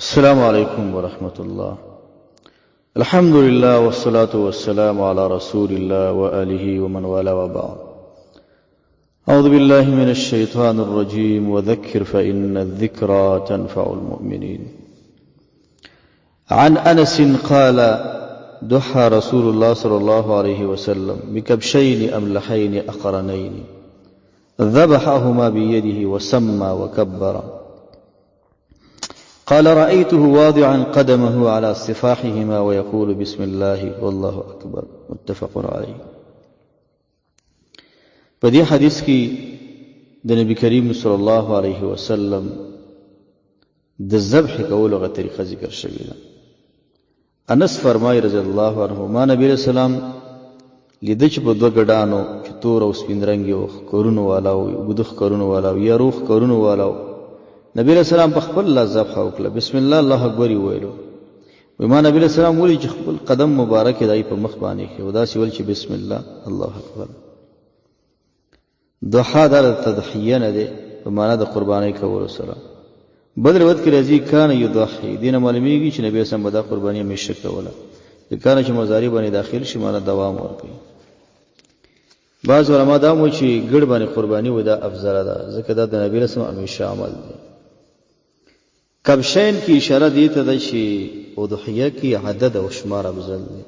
السلام عليكم ورحمة الله. الحمد لله والصلاة والسلام على رسول الله وآله ومن والاه وبعد. أعوذ بالله من الشيطان الرجيم. وذكر فإن الذكرى تنفع المؤمنين. عن أنس قال: ضحى رسول الله صلى الله عليه وسلم بكبشين أملحين أقرنين ذبحهما بيده وسمى وكبر. قال: رأيته واضعا قدمه على صفاحهما ويقول بسم الله والله أكبر. متفق عليه. په دې حدیث کې د نبی کریم صلی الله علیه وسلم د ذبح کولو غو طریقه ذکر شوې ده. انس فرمایي رضی الله عنه ما نبی رسول الله لیدل چې په دوه ګډانو چې تور او سپین رنګ یو کورونو والا او ګدخ کورونو والا یا روح کورونو والا نبی رسول الله په خپل الله ذبح وکړه. بسم الله الله اکبر ویلو. وای ما نبی رسول الله ولي چې خپل قدم مبارک دای په مخ باندې کې ودا سی ول چې بسم الله الله اکبر. ضحا د تضحیه نه ده په معنا د قربانۍ کولو سره. بدر وخت کې راځي کان یضحی دینه معلومیږي چې نبی سم بدا قرباني همیشه کوله. د کانه چې مزاری باندې داخل شي معنا دوام ورکړي. بعض علما دا مو چې ګډ باندې قرباني ودا افضل ده ځکه دا د نبی رسول الله همیشه عمل دی. کبشین کی اشاره دی ته د شی او ضحیه کی عدد او شمار افضل دی.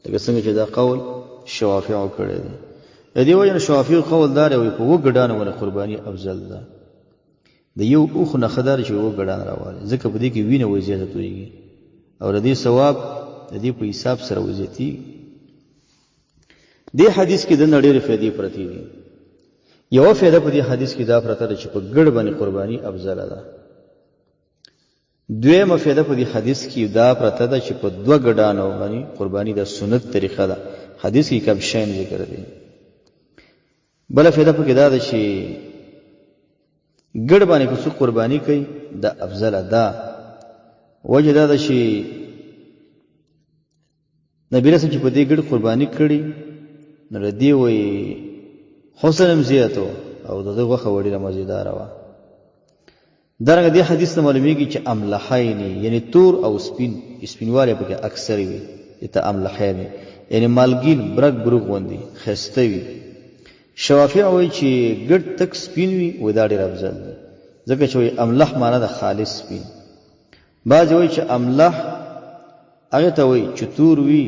لکه څنګه چې دا قول شوافیع کړی دی. دی وجه شوافی قول دار وي په وګډانو باندې قرباني افضل ده. د یو اوخ نه خدار چې وګډان راواله ځکه په دې کې وینه وې زیاته تويږي او د دې ثواب د دې په حساب سره وزيتي. دې حدیث کې د نړۍ فائدې پرتی دي. یو فائدہ په دې حدیث کې دا پرته ده چې په ګډ باندې قرباني افضل ده. دویمه فائدہ په دې حدیث کې دا پرته ده چې په دوه ګډانو باندې قرباني د سنت طریقه ده. حدیث کې کبشین ذکر دي. بل فائدہ په کې دا ده چې ګډ باندې کو قرباني کوي دا افضل ده. وجه دا ده چې نبی رسول چې په دې ګډ قرباني کړي نو ردی وي حسن زیاتو او دغه غوخه وړي مزیدار وا. درغه دې حدیث ته معلومیږي چې املحین یعنی تور او سپینواله په کې اکثر وي. ته املحین یعنی مالګین برګ بروغ وندي خسته وي. شوافیع وایي چې ګډ تک سپین وي و دا ډېر افضل دی ځکه چې املح معنی د خالص سپین. بعض وایي چې املح هغه ته وایي چې تور وي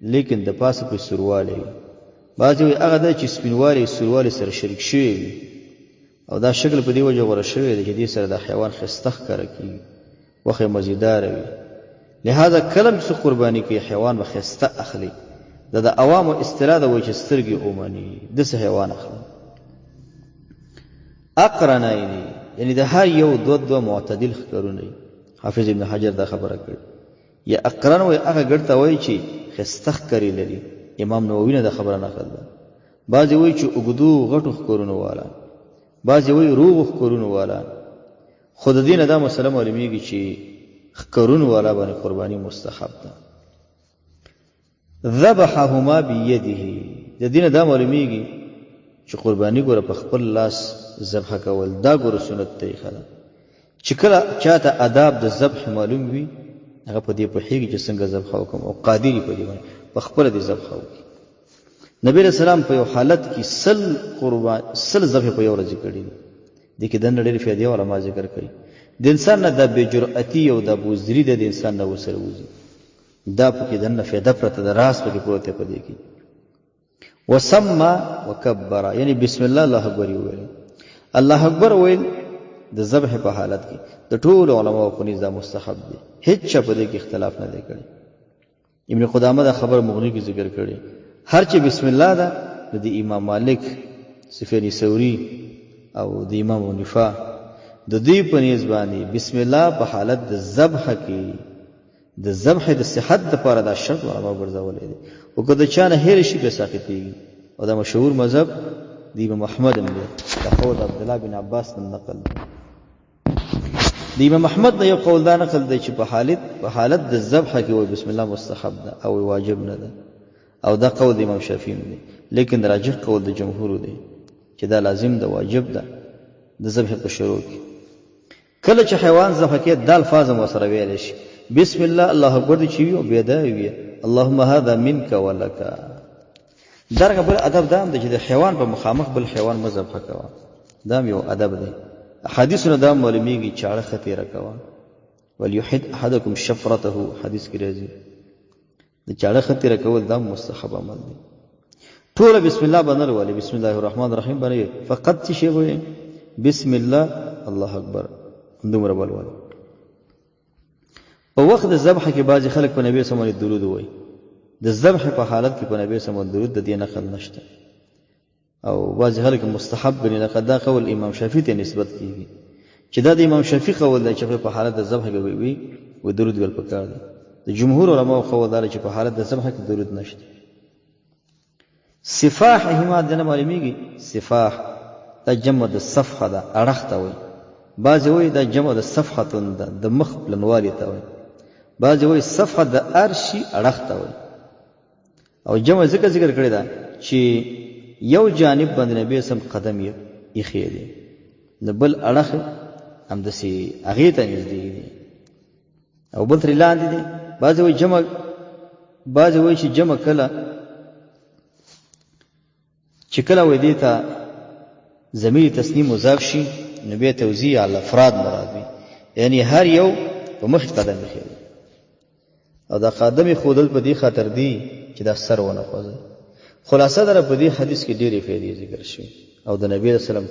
لیکن د پاسه په سرواله وي. بعض وایي هغه د چې سپینواله سرواله سره شریک شوی وي او دا شکل په دی وجه غوړه شوی دی چې دې سره د حیوان خستخ کړی کی وخه مزیدار وي. لہذا کلم چې قرباني کوي حیوان وخسته اخلي. دا عوامو اصطلاح د وجه سترګي اومني د حیوان اخلي. اقرنین یعنی د هر یو دو معتدل ښکارونه. حافظ ابن حجر دا خبره کړي. یا اقرن وای هغه ګرته وای چې خستخ کړی لري. امام نووي نه دا خبره نقل ده. بعضی وای چې وګدو غټو ښکارونه والا، بعضی وای روغ ښکارونه والا. خود دین دا مسله معلومیږي چې ښکارونه والا باندې قرباني مستحب ده. ذبحهما بيده د دینه دا معلومیږي چې قرباني ګوره په خپل لاس ذبح کول دا ګوره سنت طریقه ده. چې کله چاته آداب د ذبح معلوم وي هغه په دې په هیږي چې څنګه ذبح وکم او قادری په دې باندې په خپل دې ذبح وکړي. نبی رسول الله په یو حالت کې سل ذبح په یو ورځ کړی دي کې د نړۍ فائدې او علما ذکر کوي. د انسان نه د بے جرأتی او د بوزدلی د انسان نه وسره وځي دا پکې دنه فائدہ پرته د راس پکې پروته پدې کې. وسمى وكبر یعنی بسم الله الله اکبر ویل. الله اکبر ویل د ذبح په حالت کې د ټول علماء په نزد مستحب دي. هیڅ چا په دې کې اختلاف نه دی کړی. ابن قدامه دا خبر مغنی کې ذکر کړي. هر چې بسم الله دا د امام مالک، سفیانی ثوری او د امام حنیفه د دې په نسبت باندې بسم الله په حالت د ذبح کې د ذبح د صحت لپاره دا شرط علماء ګرځولې دي. او کله چې نه هیر شي به ساقطيږي او دا مشهور مذهب دی امام احمد هم دی. دا قول عبد الله بن عباس من نقل دی. امام احمد دا یو قول دا نقل دی چې په حالت د ذبح کې وای بسم الله مستحب ده او واجب نه ده. او دا قول د امام شافعي دی. لیکن راجح قول د جمهور دی چې دا لازم ده واجب ده د ذبح په شروع کې. کله چې حیوان ذبح کې د الفاظ مو سره ویل شي بسم الله الله اکبر دې چی او بیا دا وی اللهم هذا منك ولك. درګه بل ادب دام د چې د حیوان په مخامخ بل حیوان مذبح کوا دا یو ادب دی. حدیثونه دا معلومیږي چاړه خطیره کوا وليحد احدكم شفرته حدیث کې راځي د چاړه خطیره کول دا مستحب عمل دی. ټول بسم الله باندې ولي بسم الله الرحمن الرحیم باندې فقط څه شی وي بسم الله الله اکبر دومره بل ولي. په وخت د ذبح کې بعض خلک په نبی صلی الله علیه وسلم درود وایي. د ذبح په حالت کې په نبی صلی الله علیه وسلم درود د دې نقل نشته او بعض خلک مستحب ګڼي. لکه دا قول امام شافعي ته نسبت کیږي چې دا د امام شافعي قول دی چې په حالت د ذبح کې وي و درود ول پکار دی. د جمهور علماء قول دی چې په حالت د ذبح کې درود نشته. سفاح هما د معلومیږي سفاح دا جمع د صفحه ده اړخته وي. بعض وایي دا جمع د صفحه ده د مخ پلنوالي ته وي. بعض وایي صفحه د ارشي اړخته وي. او جمع ذکر کړی دا چې یو جانب باندې نبی سم قدم یې ایخی دی د بل اړخ هم دسي هغه ته نږدې دی او بل تر لاندې دی. بعض وایي جمع بعض وایي چې جمع کله چې کله وې دی ته ضمیر تسنیم مضاف شي نبی توزیع علی افراد مراد وي یعنی هر یو په مخ قدم ایخی دی او دا قدم خودل په دې خاطر دی چې دا سر ونه خوځي. خلاصه در په دې حدیث کې ډېرې فائدې ذکر شوي او د نبی رسول الله